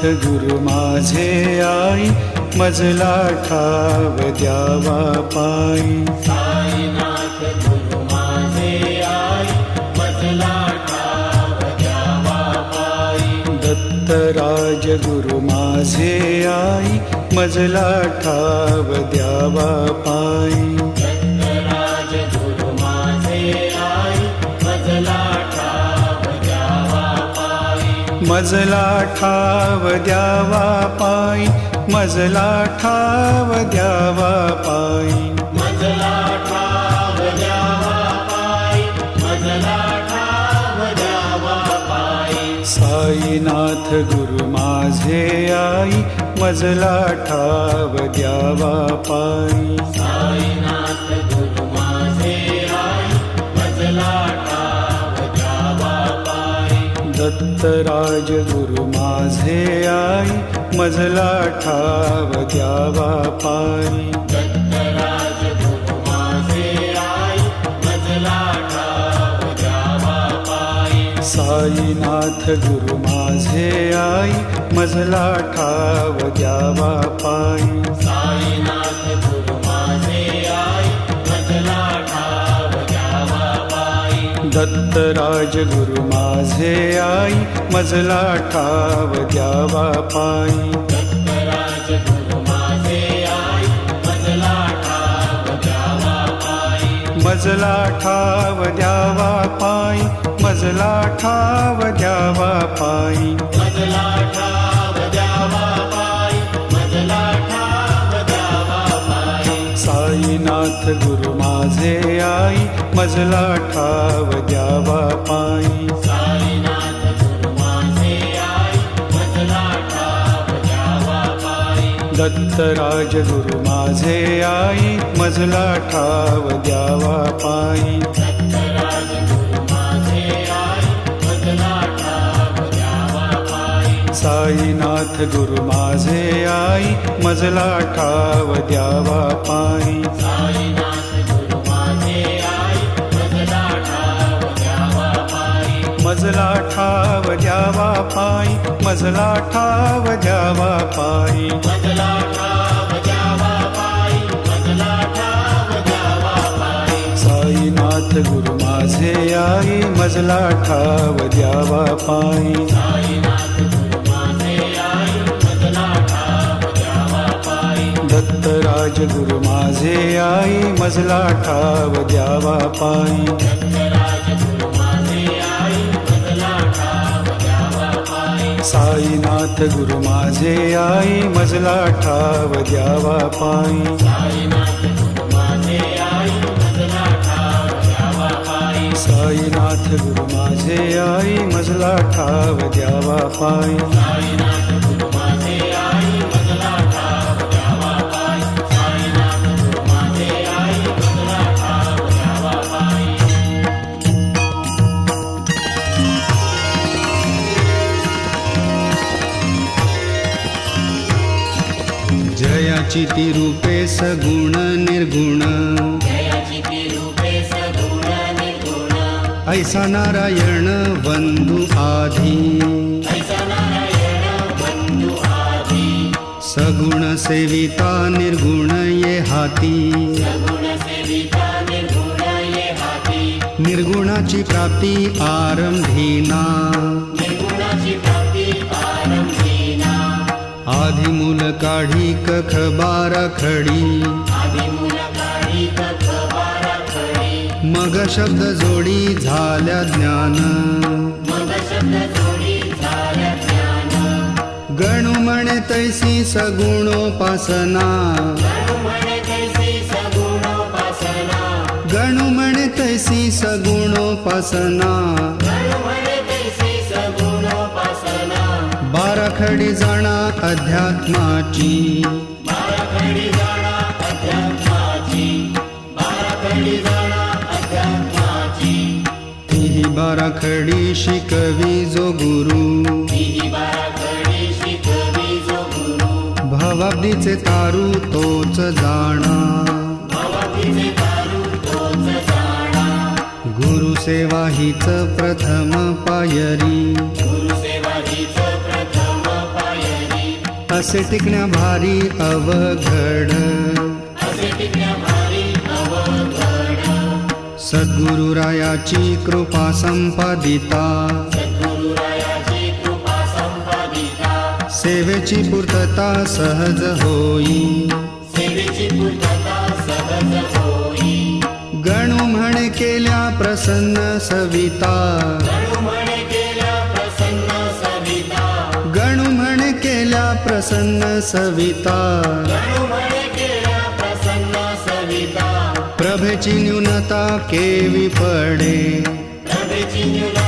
गुरु माझे आई, मजला ठाव द्यावा पायी. साईनाथ गुरु माझे आई, मजला ठाव द्यावा पायी. दत्तराज गुरु माझे आई, मजला ठाव द्यावा पायी. दत्तराज गुरु माझे आई, मजला ठाव द्यावा पायी. मजला ठाव द्यावा पायी, मजला ठाव द्यावा पायी. मजला ठाव द्यावा पायी, मजला ठाव द्यावा पायी. साईनाथ गुरु माझे आई, मजला ठाव द्यावा पायी. साईनाथ गुरु माझे आई, मजला ठाव द्यावा पायी. दत्तराज गुरु माझे आई, मजला ठाव द्यावा पायी. दत्तराज गुरु माझे आई, मजला ठाव द्यावा पायी. साईनाथ गुरु माझे आई, मजला ठाव द्यावा पायी. साईनाथ गुरु माझे आई, मजला ठाव द्यावा पायी. दत्तराज गुरु माझे आई, मजला ठाव द्यावा पायी. दत्तराज गुरु माझे आई, मजला ठाव द्यावा पायी. मजला ठाव द्यावा पायी, मजला ठाव द्यावा पायी. मजला ठाव द्यावा पायी, मजला ठाव द्यावा पायी. साईनाथ गुरु माझे आई, मजला ठाव द्यावा पायी. साईनाथ गुरु माझे आई, मजला ठाव द्यावा पायी. दत्तराज गुरु माझे आई, मजला ठाव द्यावा पायी. दत्तराज गुरु माझे आई, मजला ठाव द्यावा पायी. साईनाथ गुरु माझे आई, मजला ठाव द्यावा पायी. साईनाथ गुरु माझे आई, मजला ठाव द्यावा पायी. मजला ठाव द्यावा पायी, मजला ठाव द्यावा पायी. मजला ठाव द्यावा पायी, मजला ठाव द्यावा पायी. साईनाथ गुरु माझे आई, मजला ठाव द्यावा पायी. साईनाथ गुरु माझे आई, मजला ठाव द्यावा पायी. दत्तराज गुरु माझे आई, मजला ठाव द्यावा पायी. दत्तराज गुरु माझे आई, मजला ठाव द्यावा पायी. साईनाथ गुरु माझे आई, मजला ठाव द्यावा पायी. साईनाथ गुरु माझे आई, मजला ठाव द्यावा पायी. साईनाथ गुरु माझे आई, मजला ठाव द्यावा पायी. साईनाथ गुरु माझे आई, मजला ठाव द्यावा पायी. साईनाथ गुरु माझे आई, मजला ठाव द्यावा पायी. जयाची ती रूपे सगुण निर्गुण, जयाची ती रूपे सगुण निर्गुण. ऐसा नारायण बंधु आधी, ऐसा नारायण बंधु आधी. सगुण सेविता निर्गुण ये हाती. सगुण सेविता निर्गुण ये हाती. निर्गुणाची प्राप्ती आरंभीना, निर्गुणाची प्राप्ती आरंभीना. आधी मूल काढी कख बारा खडी. आधी मूल काढी कख बारा खडी. मग शब्द जोडी झाल्या ज्ञान. मग शब्द जोडी झाल्या ज्ञान. गणू म्हणे तैसी सगुणोपासना. गणु म्हणे तैसी सगुणोपासना. गणू म्हणे तैसी सगुणोपासना. गणु म्हणे तैसी सगुणोपासना. बाराखडी जाणा अध्यात्माची. बाराखडी जाणा अध्यात्माची. बाराखडी जाणा अध्यात्माची. तीही बाराखडी शिकवी जो गुरु. ही बाराखडी शिकवी जो गुरु. भवाब्दीचे तारू तोच जाणा. भवाब्दीचे तारू तोच जाणा. गुरुसेवा हीच प्रथम पायरी. गुरुसेवा हीच प्रथम पायरी. असे टिकण्या भारी अवघड असे टिकण्या भारी अवघड सद्गुरुरायाची कृपा संपादिता सद्गुरुरायाची कृपा संपादिता सेवेची पूर्तता सहज होई सेवेची पूर्तता सहज होई गणू म्हणे केल्या प्रसन्न सविता गणू म्हणे केल्या प्रसन्न सविता गणू म्हणे केल्या प्रसन्न सविता गणू म्हणे केल्या प्रसन्न सविता प्रभेची न्यूनता केवी पडे प्रभेची न्यूनता